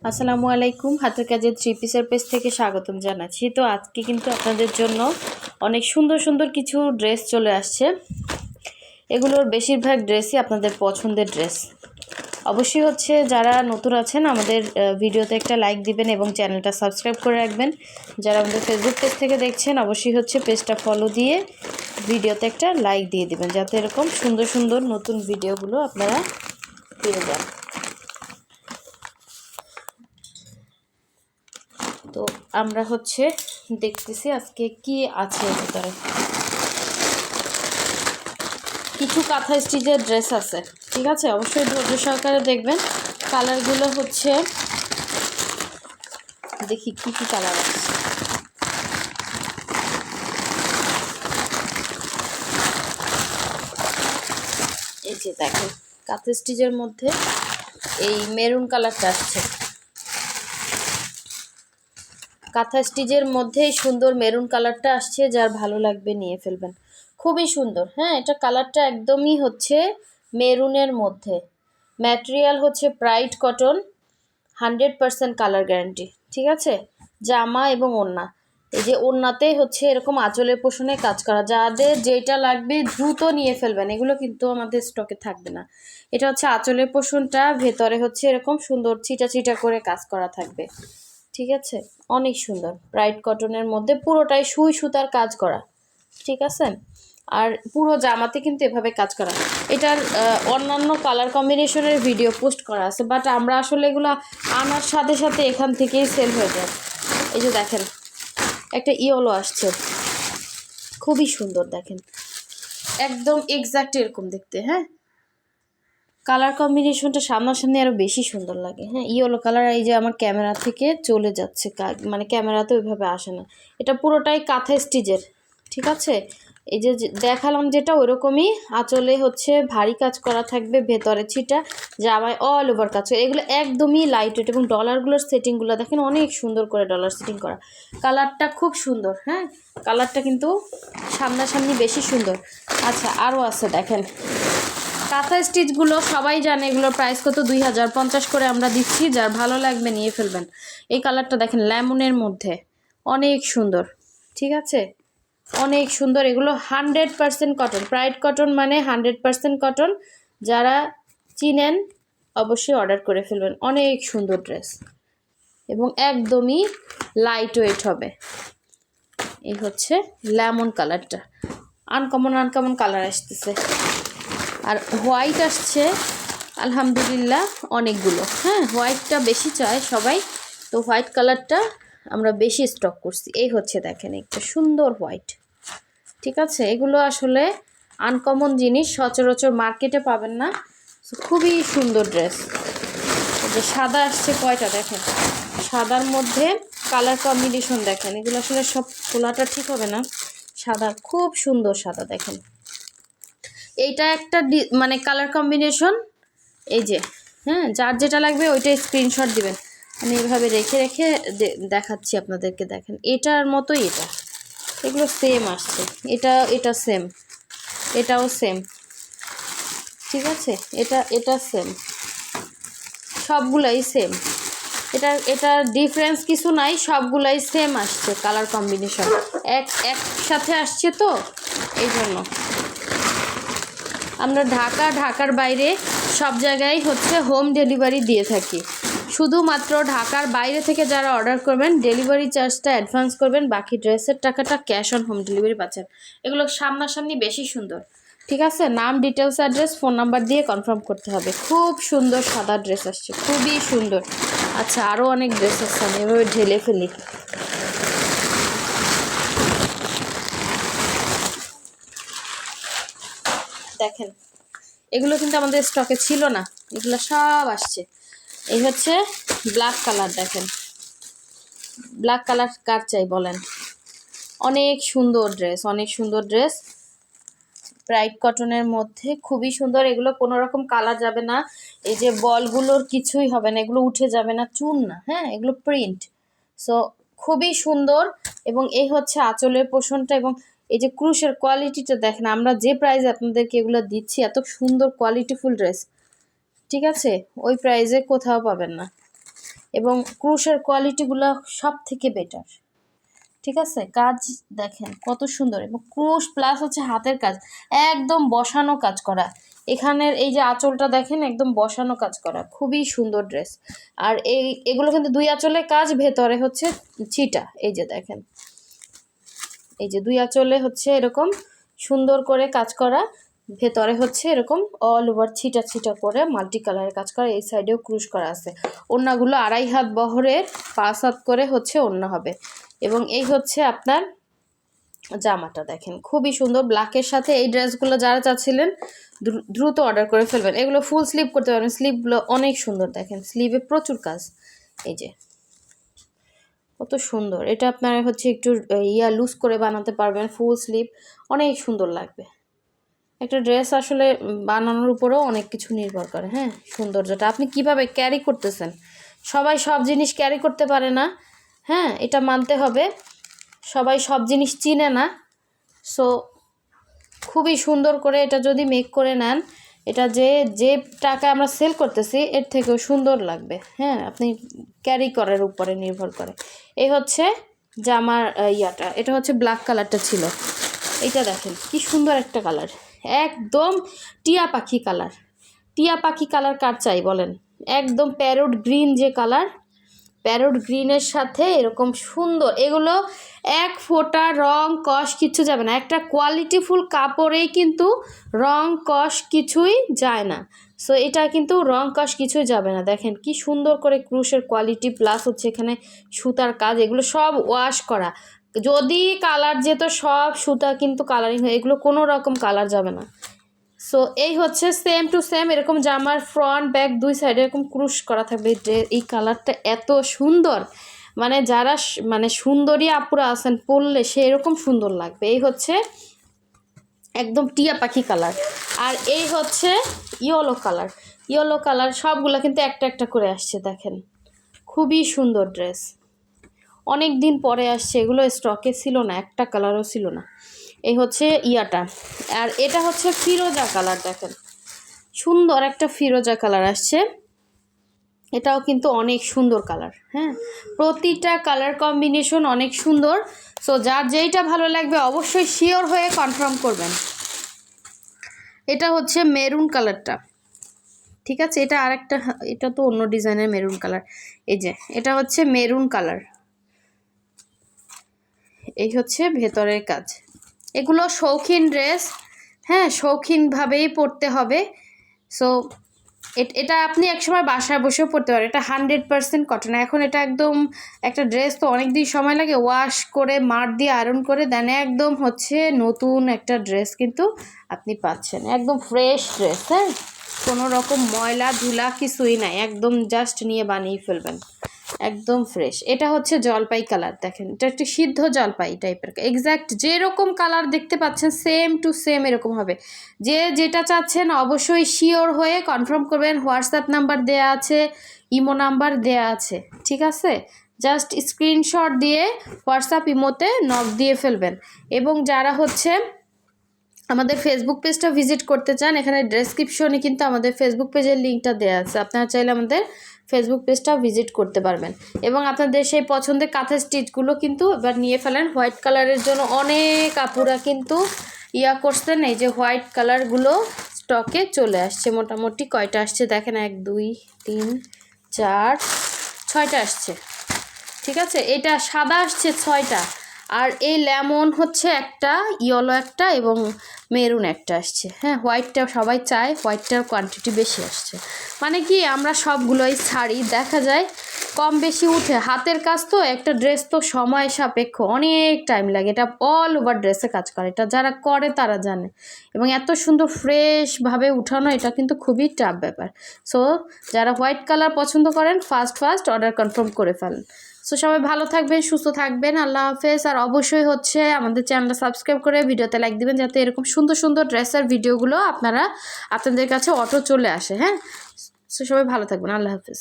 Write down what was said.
আসসালামু আলাইকুম। হাতের কাজের থ্রি পিসের পেজ থেকে স্বাগতম জানাচ্ছি। তো আজকে কিন্তু আপনাদের জন্য অনেক সুন্দর সুন্দর কিছু ড্রেস চলে আসছে। এগুলোর বেশিরভাগ ড্রেসই আপনাদের পছন্দের ড্রেস। অবশ্যই হচ্ছে যারা নতুন আছেন আমাদের ভিডিওতে একটা লাইক দিবেন এবং চ্যানেলটা সাবস্ক্রাইব করে রাখবেন। যারা আমাদের ফেসবুক পেজ থেকে দেখছেন অবশ্যই হচ্ছে পেজটা ফলো দিয়ে ভিডিওতে একটা লাইক দিয়ে দিবেন, যাতে এরকম সুন্দর সুন্দর নতুন ভিডিওগুলো আপনারা পেয়ে যান। তো আমরা হচ্ছে দেখতেছি আজকে কি আছে ভিতরে। কিছু কাঁথা স্টিচের ড্রেস আছে, ঠিক আছে? অবশ্যই ধৈর্য সহকারে দেখবেন। কালারগুলো হচ্ছে দেখি কি কি কালার আছে। এই যে দেখেন, কাঁথা স্টিচের মধ্যে এই মেরুন কালারটা আসছে। কাঁথা স্টিচের মধ্যেই সুন্দর মেরুন কালারটা আসছে, যার ভালো লাগবে নিয়ে ফেলবেন। খুবই সুন্দর। হ্যাঁ, এটা কালারটা একদমই হচ্ছে মেরুনের মধ্যে। ম্যাটেরিয়াল হচ্ছে প্রাইড কটন, 100% কালার গ্যারান্টি, ঠিক আছে? জামা এবং ওড়না, এই যে ওড়নাতে হচ্ছে এরকম আঁচলের পোষণে কাজ করা। যাদের যেটা লাগবে দ্রুত নিয়ে ফেলবেন, এগুলো কিন্তু আমাদের স্টকে থাকবে না। এটা হচ্ছে আঁচলের পোষণটা, ভেতরে হচ্ছে এরকম সুন্দর ছিটা ছিটা করে কাজ করা থাকবে, ঠিক আছে? অনেক সুন্দর। প্রাইড কটনের মধ্যে পুরোটাই সুই সুতার কাজ করা, ঠিক আছে? আর পুরো জামাতে কিন্তু এভাবে কাজ করা। এটার অন্যান্য কালার কম্বিনেশনের ভিডিও পোস্ট করা আছে, বাট আমরা আসলে এগুলো আনার সাথে সাথে এখান থেকেই সেল হয়ে যায়। এই যে দেখেন, একটা ইয়েলো আসছে, খুবই সুন্দর। দেখেন একদম এক্স্যাক্ট এরকম দেখতে। হ্যাঁ, কালার কম্বিনেশনটা সামনাসামনি আরও বেশি সুন্দর লাগে। হ্যাঁ, ইয়েলো কালার। এই যে আমার ক্যামেরা থেকে চলে যাচ্ছে, মানে ক্যামেরাতে ওইভাবে আসে না। এটা পুরোটাই কাঁথা স্টিচের, ঠিক আছে? এই যে দেখালাম যেটা ওইরকমই আঁচলে হচ্ছে ভারী কাজ করা থাকবে, ভেতরে ছিটা, জামায় অল ওভার কাজ। এগুলো একদমই লাইট ওয়েট এবং ডলারগুলোর সেটিংগুলো দেখেন অনেক সুন্দর করে ডলার সেটিং করা। কালারটা খুব সুন্দর। হ্যাঁ, কালারটা কিন্তু সামনাসামনি বেশি সুন্দর। আচ্ছা, আরও আছে দেখেন কাঁথা স্টিচগুলো সবাই জানে, এগুলোর প্রাইস কত? 2050 করে আমরা দিচ্ছি। যার ভালো লাগবে নিয়ে ফেলবেন। এই কালারটা দেখেন লেমনের মধ্যে, অনেক সুন্দর, ঠিক আছে? অনেক সুন্দর। এগুলো 100% কটন, প্রাইড কটন মানে 100% কটন। যারা চিনেন অবশ্যই অর্ডার করে ফেলবেন। অনেক সুন্দর ড্রেস এবং একদমই লাইট ওয়েট হবে। এই হচ্ছে লেমন কালারটা, আনকমন আনকমন কালার আসতেছে। আর হোয়াইট আসছে আলহামদুলিল্লাহ অনেকগুলো। হ্যাঁ, হোয়াইটটা বেশি চায় সবাই, তো হোয়াইট কালারটা আমরা বেশি স্টক করছি। এই হচ্ছে দেখেন একটা সুন্দর হোয়াইট, ঠিক আছে? এগুলো আসলে আনকমন জিনিস, সচরাচর মার্কেটে পাবেন না। খুবই সুন্দর ড্রেস। যে সাদা আসছে কয়টা দেখেন, সাদার মধ্যে কালার কম্বিনেশন দেখেন। এগুলো আসলে সব খোলাটা ঠিক হবে না। সাদা খুব সুন্দর সাদা দেখেন। এইটা একটা মানে কালার কম্বিনেশন। এই যে, হ্যাঁ, যার যেটা লাগবে ওইটাই স্ক্রিনশট দিবেন। আমি এইভাবে রেখে রেখে দেখাচ্ছি আপনাদেরকে। দেখেন এটার মতোই এটা, এগুলো সেম আসছে। এটা সেম, এটাও সেম, ঠিক আছে? এটা সেম, সবগুলাই সেম। এটার ডিফারেন্স কিছু নাই, সবগুলাই সেম আসছে। কালার কম্বিনেশন একসাথে আসছে, তো এই জন্য আমরা ঢাকার বাইরে সব জায়গায় হচ্ছে হোম ডেলিভারি দিয়ে থাকি। শুধুমাত্র ঢাকার বাইরে থেকে যারা অর্ডার করবেন ডেলিভারি চার্জটা অ্যাডভান্স করবেন, বাকি ড্রেসের টাকাটা ক্যাশ অন হোম ডেলিভারি পাচ্ছেন। এগুলো সামনাসামনি বেশি সুন্দর, ঠিক আছে? নাম, ডিটেলস, অ্যাড্রেস, ফোন নাম্বার দিয়ে কনফার্ম করতে হবে। খুব সুন্দর সাদা ড্রেস আসছে, খুবই সুন্দর। আচ্ছা, আরও অনেক ড্রেস আসছে, আমি এভাবে ঢেলে ফেলি। দেখেন এগুলো কিন্তু আমাদের স্টকে ছিল না, এগুলো সব আসছে। এই হচ্ছে ব্ল্যাক কালার। দেখেন ব্ল্যাক কালার কার চাই বলেন? অনেক সুন্দর ড্রেস, অনেক সুন্দর ড্রেস। প্রাইড কটনের মধ্যে খুবই সুন্দর। এগুলো কোনো রকম কালার যাবে না, এই যে বলগুলোর কিছুই হবে না, এগুলো উঠে যাবে না, চুন না। হ্যাঁ, এগুলো প্রিন্ট। সো খুবই সুন্দর। এবং এই হচ্ছে আঁচলের পোষণটা এবং এই যে ক্রুশের কোয়ালিটিটা দেখেন। আমরা যে প্রাইসে আপনাদেরকে এগুলো দিচ্ছি, এত সুন্দর কোয়ালিটিফুল ড্রেস, ঠিক আছে? ওই প্রাইসে কোথাও পাবেন না। এবং ক্রুশের কোয়ালিটিগুলো সব থেকে বেটার। ঠিক আছে, কাজ দেখেন কত সুন্দর, এবং ক্রুশ প্লাস হচ্ছে হাতের কাজ, একদম বসানো কাজ করা। এখানের এই যে আঁচলটা দেখেন একদম বসানো কাজ করা, খুবই সুন্দর ড্রেস। আর এগুলো কিন্তু 2 আঁচলে কাজ, ভেতরে হচ্ছে ছিটা। এই যে দেখেন, এই যে 2 আঁচলে হচ্ছে এরকম সুন্দর করে কাজ করা, ভেতরে হচ্ছে এরকম অল ওভার ছিটা ছিটা করে মাল্টি কালারের কাজ করা। এই সাইডেও ক্রুশ করা আছে। ওড়নাগুলো 2.5 হাত বহরের, 5 হাত করে হচ্ছে ওড়না হবে। এবং এই হচ্ছে আপনার জামাটা দেখেন খুবই সুন্দর ব্ল্যাকের সাথে। এই ড্রেসগুলো যারা চাচ্ছিলেন দ্রুত অর্ডার করে ফেলবেন। এগুলো ফুল স্লিভ করতে পারবেন, স্লিভগুলো অনেক সুন্দর দেখেন, স্লিভে প্রচুর কাজ। এই যে কত সুন্দর, এটা আপনারা হচ্ছে একটু লুজ করে বানাতে পারবেন, ফুল স্লিভ অনেক সুন্দর লাগবে। একটা ড্রেস আসলে বানানোর উপরেও অনেক কিছু নির্ভর করে। হ্যাঁ, সৌন্দর্যটা আপনি কিভাবে ক্যারি করতেছেন, সবাই সব জিনিস ক্যারি করতে পারে না। হ্যাঁ, এটা মানতে হবে, সবাই সব জিনিস চিনে না। সো খুবই সুন্দর করে এটা যদি মেক করে নেন, এটা যে টাকা আমরা সেল করতেছি এর থেকেও সুন্দর লাগবে। হ্যাঁ, আপনি ক্যারি করার উপরে নির্ভর করে। এই হচ্ছে জামার ইয়াটা, এটা হচ্ছে ব্ল্যাক কালারটা ছিল। এটা দেখেন কি সুন্দর একটা কালার, একদম টিয়া পাখি কালার। টিয়া পাখি কালার কার চাই বলেন, একদম প্যারোট গ্রিন যে কালার, প্যারোট গ্রিনের সাথে এরকম সুন্দর। এগুলো এক ফোঁটা রং কষ কিছু যাবে না, একটা কোয়ালিটিফুল কাপড়েই কিন্তু রং কষ কিছুই যায় না। সো এটা কিন্তু রং কষ কিছুই যাবে না। দেখেন কি সুন্দর করে ক্রুশের কোয়ালিটি, প্লাস হচ্ছে এখানে সুতার কাজ, এগুলো সব ওয়াশ করা। যদি কালার যেত সব সুতা কিন্তু কালারিং হয়, এগুলো কোনো রকম কালার যাবে না। সো এই হচ্ছে সেম টু সেম এরকম জামার ফ্রন্ট ব্যাক 2 সাইডে এরকম ক্রুশ করা থাকবে। এই কালারটা এত সুন্দর, মানে যারা মানে সুন্দরী আপুরা আছেন পরলে সে এরকম সুন্দর লাগবে। এই হচ্ছে একদম টিয়া পাখি কালার। আর এই হচ্ছে ইয়েলো কালার। ইয়েলো কালার সবগুলো কিন্তু একটা একটা করে আসছে দেখেন, খুবই সুন্দর ড্রেস, অনেক দিন পরে আসছে, এগুলো স্টকে ছিল না, একটা কালারও ছিল না। এই হচ্ছে ইয়াটা। আর এটা হচ্ছে ফিরোজা কালার, দেখেন সুন্দর একটা ফিরোজা কালার আসছে, এটাও কিন্তু অনেক সুন্দর কালার। হ্যাঁ, প্রতিটা কালার কম্বিনেশন অনেক সুন্দর। সো যার যেইটা ভালো লাগবে অবশ্যই শিওর হয়ে কনফার্ম করবেন। এটা হচ্ছে মেরুন কালারটা, ঠিক আছে, এটা আরেকটা, এটা তো অন্য ডিজাইনের মেরুন কালার। এই যে এটা হচ্ছে মেরুন কালার, এই হচ্ছে ভেতরের কাজ। এগুলো শৌখিন ড্রেস, হ্যাঁ শৌখিনভাবেই পরতে হবে। সো এটা আপনি একসময় বাসায় বসেও পরতে পারেন, এটা 100% কটন। এখন এটা একদম একটা ড্রেস তো অনেক দিন সময় লাগে, ওয়াশ করে মার দিয়ে আয়রন করে দেন, একদম হচ্ছে নতুন একটা ড্রেস কিন্তু আপনি পাচ্ছেন, একদম ফ্রেশ ড্রেস। হ্যাঁ, কোনো রকম ময়লা ধুলা কিছুই নাই, একদম জাস্ট নিয়ে বানিয়ে ফেলবেন, একদম ফ্রেশ। এটা হচ্ছে জলপাই কালার, দেখেন এটা একটু সিদ্ধ জলপাই টাইপের, এক্স্যাক্ট যেরকম কালার দেখতে পাচ্ছেন সেম টু সেম এরকম হবে। যে যেটা চাচ্ছেন অবশ্যই শিওর হয়ে কনফার্ম করবেন। হোয়াটসঅ্যাপ নাম্বার দেয়া আছে, ইমো নাম্বার দেয়া আছে, ঠিক আছে, জাস্ট স্ক্রিনশট দিয়ে হোয়াটসঅ্যাপ ইমোতে নক দিয়ে ফেলবেন। এবং যারা হচ্ছে আমাদের ফেসবুক পেজটা ভিজিট করতে চান, এখানে ডেসক্রিপশনে কিন্তু আমাদের ফেসবুক পেজের লিঙ্কটা দেওয়া আছে, আপনারা চাইলে আমাদের ফেসবুক পেজটা ভিজিট করতে পারবেন। এবং আপনাদের সেই পছন্দের কাঁথা স্টিচগুলো কিন্তু এবার নিয়ে ফেলেন। হোয়াইট কালারের জন্য অনেক আপুরা কিন্তু করছেন, এই যে হোয়াইট কালারগুলো স্টকে চলে আসছে। মোটামুটি কয়টা আসছে দেখেন, 1 2 3 4 6টা আসছে, ঠিক আছে, এটা সাদা আসছে 6টা, আর এই লেমন হচ্ছে একটা, ইয়েলো একটা এবং মেরুন একটা আসছে। হ্যাঁ, হোয়াইটটা সবাই চায়, হোয়াইটটার কোয়ান্টিটি বেশি আসছে। মানে কি আমরা সবগুলোই ছাড়ি, দেখা যায় কম বেশি উঠে। হাতের কাজ তো, একটা ড্রেস তো সময় সাপেক্ষ, অনেক টাইম লাগে, এটা অল ওভার ড্রেসে কাজ করে, এটা যারা করে তারা জানে। এবং এত সুন্দর ফ্রেশভাবে উঠানো এটা কিন্তু খুবই টাফ ব্যাপার। সো যারা হোয়াইট কালার পছন্দ করেন ফার্স্ট অর্ডার কনফার্ম করে ফেলেন। সো সবাই ভালো থাকবেন, সুস্থ থাকবেন, আল্লাহ হাফেজ। আর অবশ্যই হচ্ছে আমাদের চ্যানেলটা সাবস্ক্রাইব করে ভিডিওতে লাইক দিবেন, যাতে এরকম সুন্দর সুন্দর ড্রেসের ভিডিওগুলো আপনাদের কাছে অটো চলে আসে। হ্যাঁ, সো সবাই ভালো থাকবেন, আল্লাহ হাফেজ।